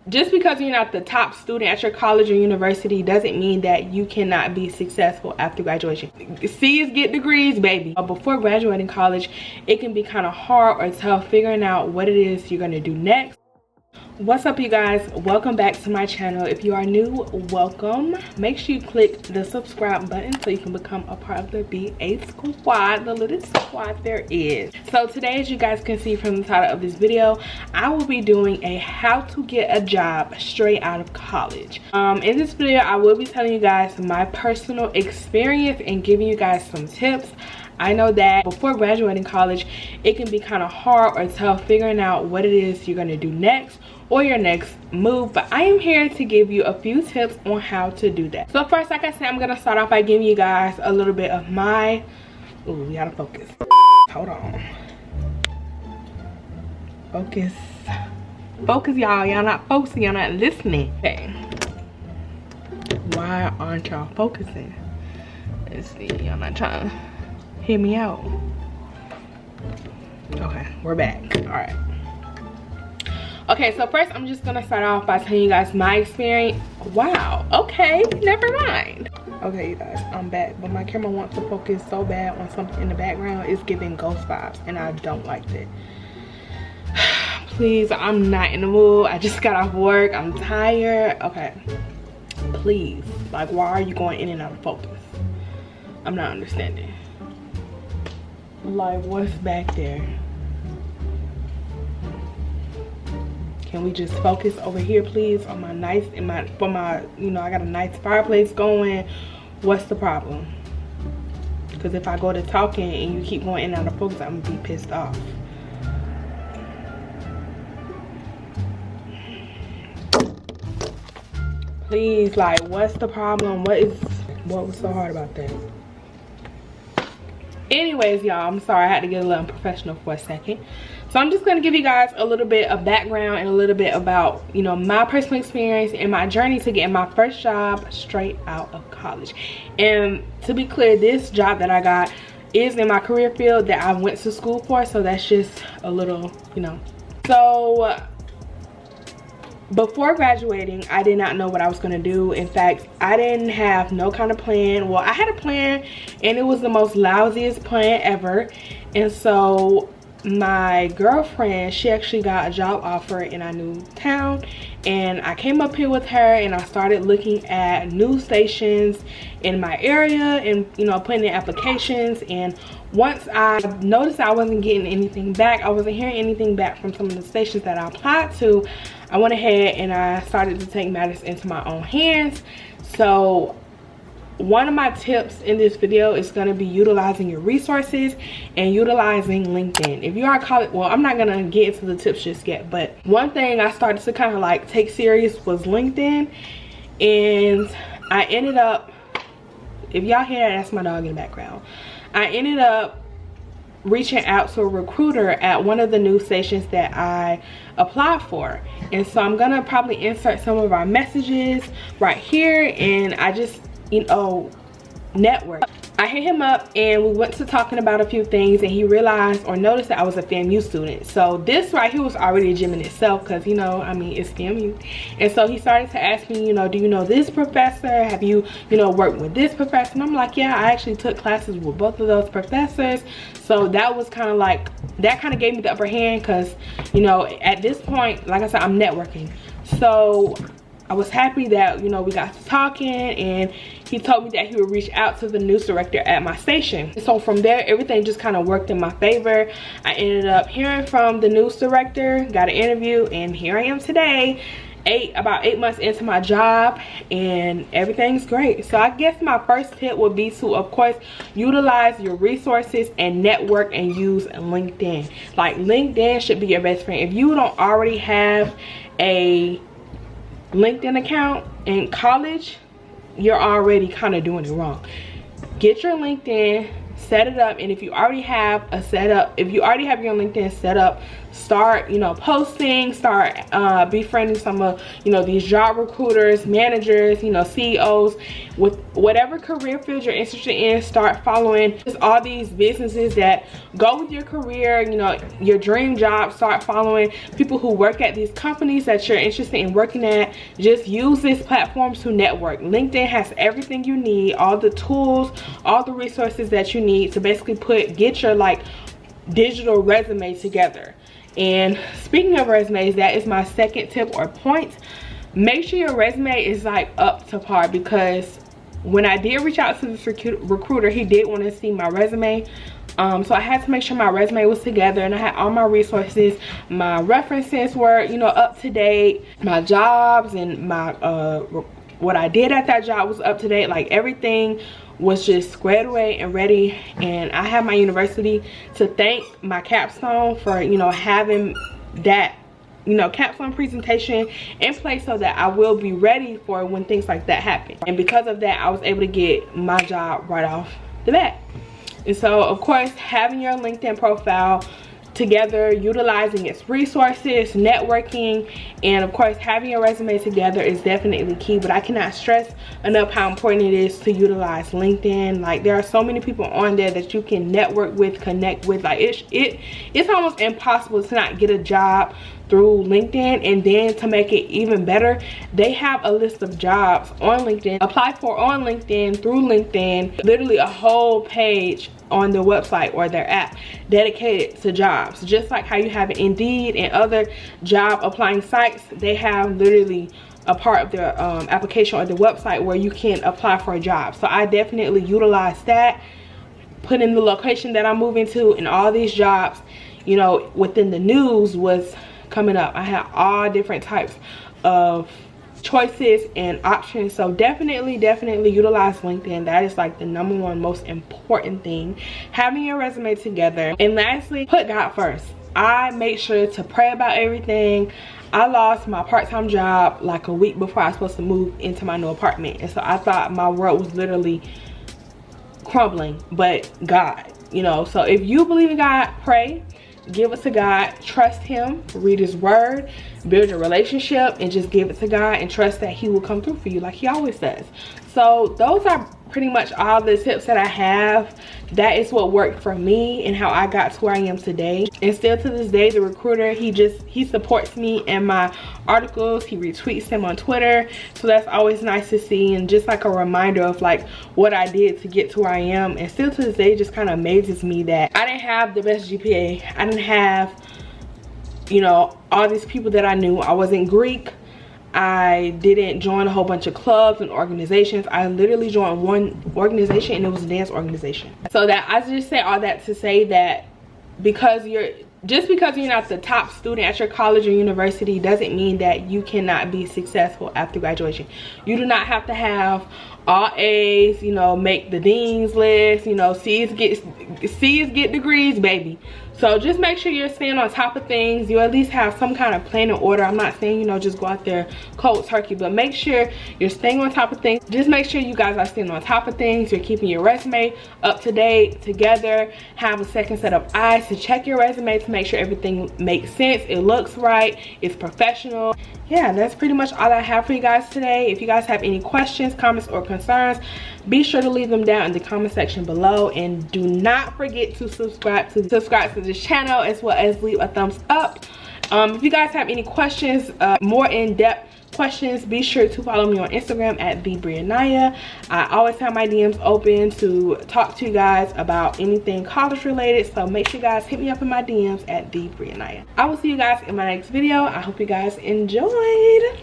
just because you're not the top student at your college or university doesn't mean that you cannot be successful after graduation. C's get degrees, baby. But before graduating college, it can be kind of hard or tough figuring out what it is you're gonna do next. What's up, you guys? Welcome back to my channel. If you are new, welcome. Make sure you click the subscribe button so you can become a part of the BA squad, the little squad there is. So today, as you guys can see from the title of this video, I will be doing a how to get a job straight out of college. In this video, I will be telling you guys my personal experience and giving you guys some tips. I know that before graduating college, it can be kind of hard or tough figuring out what it is you're going to do next or your next move, but I am here to give you a few tips on how to do that. So first, like I said, I'm going to start off by giving you guys a little bit of my... Ooh, we gotta focus. Hold on. Focus. Focus, y'all. Y'all not focusing. Y'all not listening. Okay. Why aren't y'all focusing? Let's see. Y'all not trying to hear me out. Okay, we're back. All right. Okay, so first I'm just gonna start off by telling you guys my experience. Wow, okay, never mind. Okay, you guys, I'm back, but my camera wants to focus so bad on something in the background. It's giving ghost vibes, and I don't like that. Please, I'm not in the mood. I just got off work. I'm tired. Okay, please, like, why are you going in and out of focus? I'm not understanding. Like, what's back there? Can we just focus over here, please, on my nice, you know, I got a nice fireplace going. What's the problem? Because if I go to talking and you keep going in and out of focus, I'm gonna be pissed off. Please, like, what's the problem? What was so hard about that? Anyways, y'all, I'm sorry I had to get a little unprofessional for a second. So I'm just going to give you guys a little bit of background and a little bit about, you know, my personal experience and my journey to getting my first job straight out of college. And to be clear, this job that I got is in my career field that I went to school for, so that's just a little, you know. So before graduating, I did not know what I was going to do. In fact, I didn't have no kind of plan. Well, I had a plan, and it was the most lousiest plan ever. And so my girlfriend, she actually got a job offer in our new town, and I came up here with her and I started looking at news stations in my area and, you know, putting in applications. And once I noticed I wasn't getting anything back, I wasn't hearing anything back from some of the stations that I applied to, I went ahead and I started to take matters into my own hands. So one of my tips in this video is going to be utilizing your resources and utilizing LinkedIn. If you are college, well, I'm not going to get into the tips just yet, but one thing I started to kind of like take serious was LinkedIn. And I ended up, if y'all hear that, that's my dog in the background. I ended up reaching out to a recruiter at one of the news stations that I applied for. And so I'm going to probably insert some of our messages right here, and I just, you know, network. I hit him up and we went to talking about a few things, and he realized or noticed that I was a FAMU student. So this right here was already a gym in itself, because, you know, I mean, it's FAMU. And so he started to ask me, you know, do you know this professor? Have you, you know, worked with this professor? And I'm like, yeah, I actually took classes with both of those professors. So that was kind of like, that kind of gave me the upper hand, because, you know, at this point, like I said, I'm networking. So I was happy that, you know, we got to talking, and he told me that he would reach out to the news director at my station. So from there, everything just kind of worked in my favor. I ended up hearing from the news director, got an interview, and here I am today, about 8 months into my job, and everything's great. So I guess my first tip would be to, of course, utilize your resources and network and use LinkedIn. Like, LinkedIn should be your best friend. If you don't already have a LinkedIn account in college, you're already kind of doing it wrong. Get your LinkedIn, set it up. And if you already have a setup, if you already have your LinkedIn set up, start, you know, posting, start befriending some of, you know, these job recruiters, managers, you know, CEOs, with whatever career field you're interested in. Start following just all these businesses that go with your career, you know, your dream job. Start following people who work at these companies that you're interested in working at. Just use this platform to network. LinkedIn has everything you need, all the tools, all the resources that you need to basically get your like digital resume together. And speaking of resumes, that is my second tip or point. Make sure your resume is like up to par, because when I did reach out to this recruiter, he did want to see my resume. So I had to make sure my resume was together and I had all my resources. My references were, you know, up to date. My jobs and my what I did at that job was up to date. Like everything was just squared away and ready. And I have my university to thank, my capstone, for, you know, having that, you know, capstone presentation in place so that I will be ready for when things like that happen. And because of that, I was able to get my job right off the bat. And so, of course, having your LinkedIn profile together, utilizing its resources, networking, and of course having your resume together is definitely key. But I cannot stress enough how important it is to utilize LinkedIn. Like, there are so many people on there that you can network with, connect with. Like, it's almost impossible to not get a job through LinkedIn. And then to make it even better, they have a list of jobs on LinkedIn, apply for on LinkedIn, through LinkedIn, literally a whole page on their website or their app dedicated to jobs. Just like how you have Indeed and other job applying sites, they have literally a part of their application or their website where you can apply for a job. So I definitely utilize that, put in the location that I'm moving to, and all these jobs, you know, within the news was coming up. I had all different types of choices and options. So definitely utilize LinkedIn. That is like the #1 most important thing, having your resume together. And lastly, put God first. I make sure to pray about everything. I lost my part-time job like a week before I was supposed to move into my new apartment, and so I thought my world was literally crumbling. But God, you know, so if you believe in God, pray, give it to God, trust him, read his word, build your relationship, and just give it to God and trust that he will come through for you like he always does. So those are pretty much all the tips that I have. That is what worked for me and how I got to where I am today. And still to this day, the recruiter, he supports me in my articles, he retweets them on Twitter. So that's always nice to see, and just like a reminder of like what I did to get to where I am. And still to this day, it just kind of amazes me that I didn't have the best GPA. I didn't have, you know, all these people that I knew. I wasn't Greek. I didn't join a whole bunch of clubs and organizations. I literally joined one organization, and it was a dance organization. So that, I just say all that to say that because you're not the top student at your college or university doesn't mean that you cannot be successful after graduation. You do not have to have all A's, you know, make the dean's list, you know, C's get degrees, baby. So just make sure you're staying on top of things. You at least have some kind of plan and order. I'm not saying, you know, just go out there cold turkey, but make sure you're staying on top of things. Just make sure you guys are staying on top of things. You're keeping your resume up to date, together. Have a second set of eyes to check your resume to make sure everything makes sense, it looks right, it's professional. Yeah, that's pretty much all I have for you guys today. If you guys have any questions, comments, or concerns, be sure to leave them down in the comment section below. And do not forget to subscribe to this channel, as well as leave a thumbs up. If you guys have any questions, more in-depth questions, be sure to follow me on Instagram at theebriaknyia. I always have my DMs open to talk to you guys about anything college related, so make sure you guys hit me up in my DMs at theebriaknyia. I will see you guys in my next video. I hope you guys enjoyed.